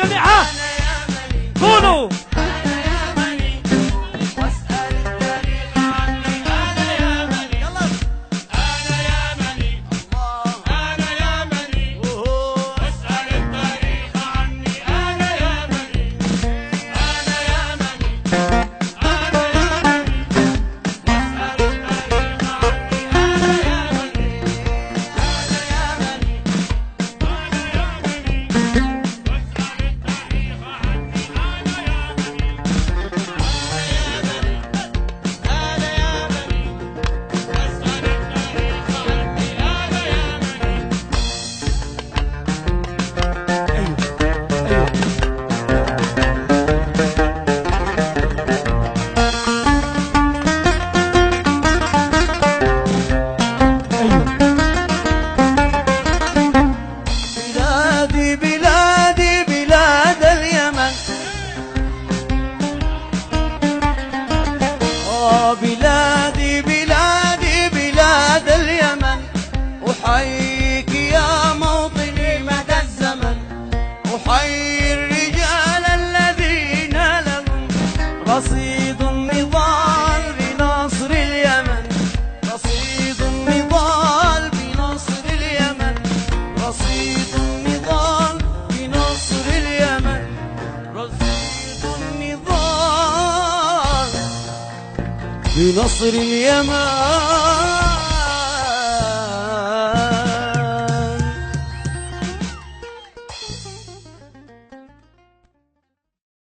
جميعا قولوا بلادي بلادي بلاد اليمن، أحييك يا موطني مدى الزمن، أحيي الرجال الذين لهم رصيد النضال بنصر اليمن، رصيد النضال بنصر اليمن، رصيد النضال بنصر اليمن، رصيد النضال بنصر اليمن.